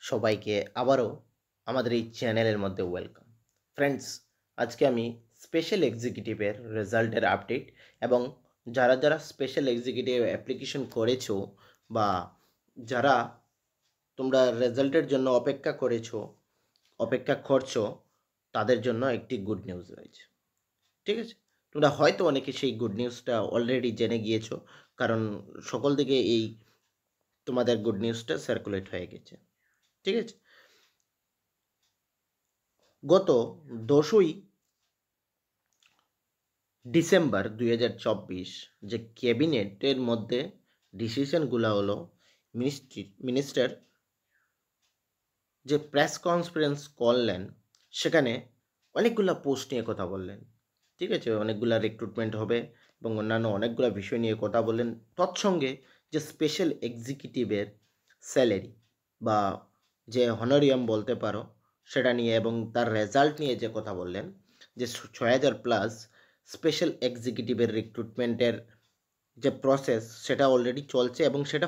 সবাইকে আবারও আমাদের এই চ্যানেলের মধ্যে ওয়েলকাম। ফ্রেন্ডস, আজকে আমি স্পেশাল এক্সিকিউটিভের রেজাল্টের আপডেট এবং যারা যারা স্পেশাল এক্সিকিউটিভ অ্যাপ্লিকেশন করেছো বা যারা তোমরা রেজাল্টের জন্য অপেক্ষা করছো তাদের জন্য একটি গুড নিউজ রয়েছে। ঠিক আছে, তোমরা হয়তো অনেকে সেই গুড নিউজটা অলরেডি জেনে গিয়েছো, কারণ সকল দিকে এই তোমাদের গুড নিউজটা সার্কুলেট হয়ে গেছে। ঠিক আছে, গত 10ই ডিসেম্বর 2024 যে ক্যাবিনেটের মধ্যে ডিসিশনগুলো হলো, মিনিস্টার যে প্রেস কনফারেন্স করলেন সেখানে অনেকগুলো পোস্ট নিয়ে কথা বললেন। ঠিক আছে, অনেকগুলো রিক্রুটমেন্ট হবে এবং অন্যান্য অনেকগুলো বিষয় নিয়ে কথা বললেন। তৎসঙ্গে যে স্পেশাল এক্সিকিউটিভের স্যালারি বা যে হনোরিয়াম বলতে পারো সেটা নিয়ে এবং তার রেজাল্ট নিয়ে যে কথা বললেন, যে 6000+ স্পেশাল এক্সিকিউটিভের রিক্রুটমেন্টের যে প্রসেস সেটা অলরেডি চলছে এবং সেটা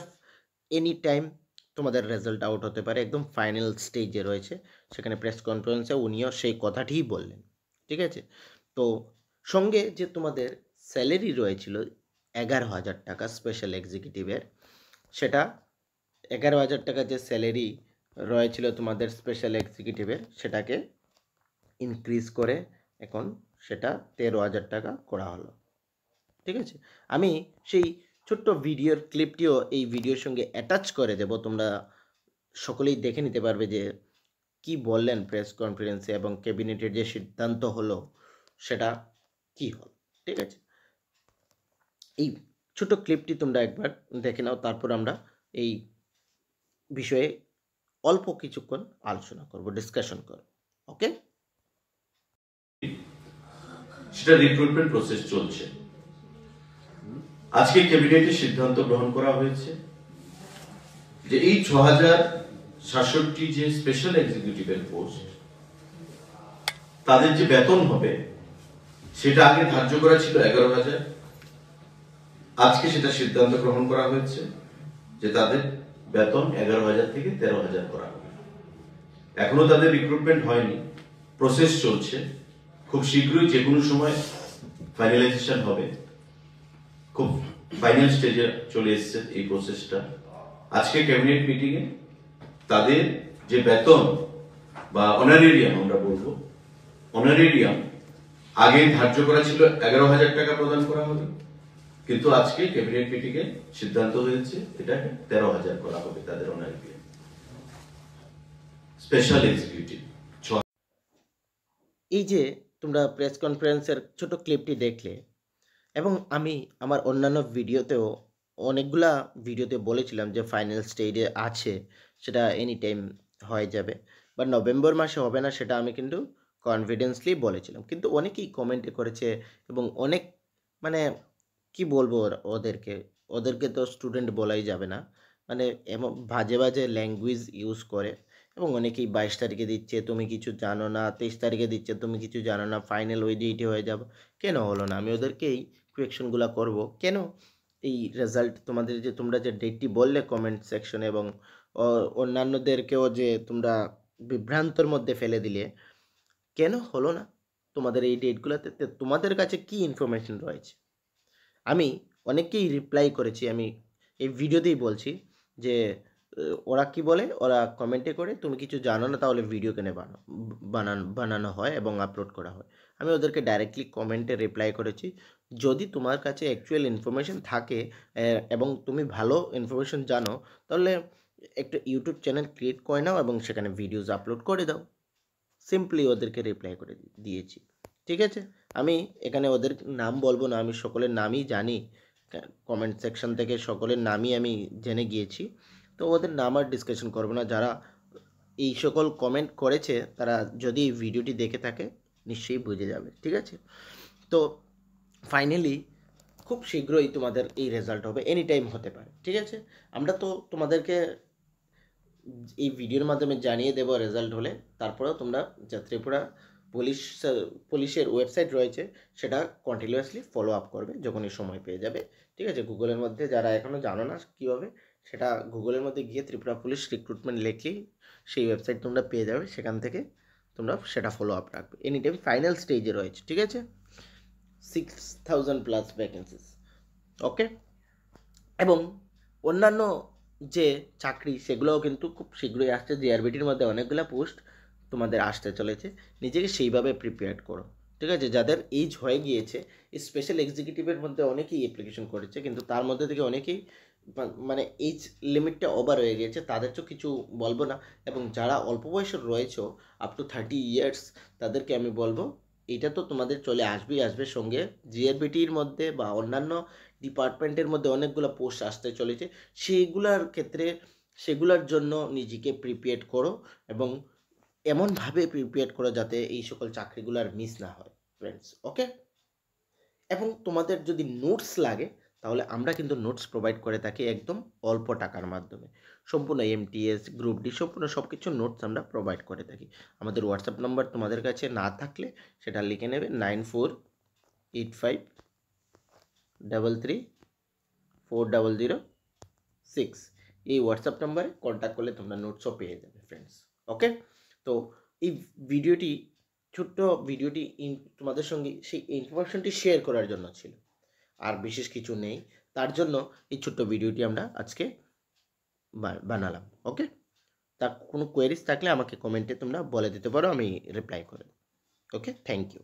এনি টাইম তোমাদের রেজাল্ট আউট হতে পারে, একদম ফাইনাল স্টেজে রয়েছে। সেখানে প্রেস কনফারেন্সে উনিও সেই কথাটিই বললেন। ঠিক আছে, তো সঙ্গে যে তোমাদের স্যালারি রয়েছিল 11,000 টাকা স্পেশাল এক্সিকিউটিভের, সেটা 11,000 টাকা যে স্যালারি রয়েছিল তোমাদের স্পেশাল এক্সিকিউটিভের, সেটাকে ইনক্রিজ করে এখন সেটা 13,000 টাকা করা হলো। ঠিক আছে, আমি সেই ছোট্ট ভিডিওর ক্লিপটিও এই ভিডিওর সঙ্গে অ্যাটাচ করে দেব, তোমরা সকলেই দেখে নিতে পারবে যে কি বললেন প্রেস কনফারেন্সে এবং ক্যাবিনেটের যে সিদ্ধান্ত হলো সেটা কি হলো। ঠিক আছে, এই ছোট ক্লিপটি তোমরা একবার দেখে নাও, তারপর আমরা এই বিষয়ে অল্প কিছুক্ষণ আলোচনা করব, ডিসকাশন করব। ওকে, সেটা রিক্রুটমেন্ট প্রসেস চলছে। আজকে ক্যাবিনেটে সিদ্ধান্ত গ্রহণ করা হয়েছে যে এই 6067 যে স্পেশাল এক্সিকিউটিভের পোস্ট, তাদের যে বেতন হবে সেটা আগে ধার্য করা ছিল 11,000। আজকে সেটা সিদ্ধান্ত গ্রহণ করা হয়েছে যে তাদের বেতন 11,000 থেকে 13,000 করা হবে। এখনো তাদের রিক্রুটমেন্ট হয়নি, প্রসেস চলছে। খুব শীঘ্রই যে কোনো সময় ফাইনালাইজেশন হবে। খুব ফাইনাল স্টেজে চলে এসেছে এই প্রসেসটা। আজকে ক্যাবিনেট মিটিংয়ে তাদের যে বেতন বা অনারেরিয়াম আমরা বলবো, অনারেরিয়াম আগে ধার্য করা ছিল 11,000 টাকা প্রদান করা হবে, কিন্তু আজকে ক্যাবিনেট মিটিংয়ে সিদ্ধান্ত হয়েছে এটাকে 13,000 করা হবে তাদের অনারেরিয়াম। স্পেশাল এক্সিকিউটিভ এই যে তোমরা প্রেস কনফারেন্সের ছোট ক্লিপটি দেখলে, এবং আমি আমার অন্যান্য অনেকগুলা ভিডিওতে বলেছিলাম যে ফাইনাল স্টেজে আছে, সেটা এনি টাইম হয়ে যাবে বা নভেম্বর মাসে হবে না, সেটা আমি কিন্তু কনফিডেন্সলি বলেছিলাম। কিন্তু অনেকেই কমেন্টে করেছে এবং অনেক মানে কি বলবো ওদেরকে তো স্টুডেন্ট বলাই যাবে না, মানে এমন বাজে বাজে ল্যাঙ্গুয়েজ ইউজ করে এবং অনেকেই 22 তারিখে দিচ্ছে তুমি কিছু জানো না, 23 তারিখে দিচ্ছে তুমি কিছু জানো না, ফাইনাল ওই ডেটে হয়ে যাবে। কেন হলো না? আমি ওদেরকেই কোয়েকশনগুলো করব, কেন এই রেজাল্ট তোমাদের যে তোমরা যে ডেটটি বললে কমেন্ট সেকশনে এবং অন্যান্যদেরকেও যে তোমরা বিভ্রান্তর মধ্যে ফেলে দিলে, কেন হলো না তোমাদের এই ডেটগুলোতে? তোমাদের কাছে কি ইনফরমেশন রয়েছে? আমি অনেককেই রিপ্লাই করেছি, আমি এই ভিডিওতেই বলছি যে ওরা কি বলে, ওরা কমেন্টে করে তুমি কিছু জানো না তাহলে ভিডিও কেন বানানো হয় এবং আপলোড করা হয়। আমি ওদেরকে ডাইরেক্টলি কমেন্টে রিপ্লাই করেছি, যদি তোমার কাছে অ্যাকচুয়াল ইনফরমেশন থাকে এবং তুমি ভালো ইনফরমেশন জানো, তাহলে একটা ইউটিউব চ্যানেল ক্রিয়েট করে নাও এবং সেখানে ভিডিওস আপলোড করে দাও। সিম্পলি ওদেরকে রিপ্লাই করে দিয়েছি। ঠিক আছে, আমি এখানে ওদের নাম বলবো না, আমি সকলের নামই জানি, কমেন্ট সেকশন থেকে সকলের নামই আমি জেনে গিয়েছি, তো ওদের নাম আর ডিসকাশন করবো না। যারা এই সকল কমেন্ট করেছে তারা যদি এই ভিডিওটি দেখে থাকে নিশ্চয়ই বুঝে যাবে। ঠিক আছে, তো ফাইনালি খুব শীঘ্রই তোমাদের এই রেজাল্ট হবে, এনি টাইম হতে পারে। ঠিক আছে, আমরা তো তোমাদেরকে এই ভিডিওর মাধ্যমে জানিয়ে দেবো রেজাল্ট হলে। তারপরেও তোমরা যা ত্রিপুরা পুলিশের ওয়েবসাইট রয়েছে সেটা কন্টিনিউয়াসলি ফলো আপ করবে যখনই সময় পেয়ে যাবে। ঠিক আছে, গুগলের মধ্যে যারা এখনও জানো না কীভাবে, সেটা গুগলের মধ্যে গিয়ে ত্রিপুরা পুলিশ রিক্রুটমেন্ট লিখলেই সেই ওয়েবসাইট তোমরা পেয়ে যাবে, সেখান থেকে তোমরা সেটা ফলো আপ রাখবে। এনি টাইম ফাইনাল স্টেজে রয়েছে, ঠিক আছে? 6000+ ভ্যাকেন্সিস, ওকে। এবং অন্যান্য যে চাকরি সেগুলোও কিন্তু খুব শীঘ্রই আসছে। জিআরবিটির মধ্যে অনেকগুলো পোস্ট তোমাদের আসতে চলেছে, নিজেকে সেইভাবে প্রিপেয়ার করো, ঠিক আছে? যাদের এজ হয়ে গিয়েছে, স্পেশাল এক্সিকিউটিভের মধ্যে অনেকেই অ্যাপ্লিকেশন করেছে, কিন্তু তার মধ্যে থেকে অনেকেই মানে এজ লিমিটটা ওভার হয়ে গিয়েছে, তাদের তো কিছু বলবো না। এবং যারা অল্প বয়সের রয়েছে আপ টু 30 ইয়ার্স, তাদেরকে আমি বলবো এটা তো তোমাদের চলে আসবেই আসবে সঙ্গে। জিআরবিটির মধ্যে বা অন্যান্য ডিপার্টমেন্টের মধ্যে অনেকগুলো পোস্ট আসতে চলেছে, সেইগুলোর ক্ষেত্রে সেগুলোর জন্য নিজেকে প্রিপেয়ার করো এবং এমনভাবে প্রিপেয়ার করো যাতে এই সকল চাকরিগুলো আর মিস না হয় ফ্রেন্ডস, ওকে। এবং তোমাদের যদি নোটস লাগে তাহলে আমরা কিন্তু নোটস প্রোভাইড করে থাকি একদম অল্প টাকার মাধ্যমে। সম্পূর্ণ এমটিএস, গ্রুপ ডি, সম্পূর্ণ সব কিছু নোটস আমরা প্রোভাইড করে থাকি। আমাদের হোয়াটসঅ্যাপ নাম্বার তোমাদের কাছে না থাকলে সেটা লিখে নেবে 9485334006। এই হোয়াটসঅ্যাপ নাম্বারে কন্ট্যাক্ট করলে তোমরা নোটসও পেয়ে যাবে ফ্রেন্ডস, ওকে। তো এই ভিডিওটি, ছোট্ট ভিডিওটি তোমাদের সঙ্গে সেই ইনফরমেশনটি শেয়ার করার জন্য ছিল, আর বিশেষ কিছু নেই। তার জন্য এই ছোট্ট ভিডিওটি আমরা আজকে বানালাম, ওকে। তার কোনো কোয়েরিজ থাকলে আমাকে কমেন্টে তোমরা বলে দিতে পারো, আমি রিপ্লাই করে দেবো, ওকে। Thank you.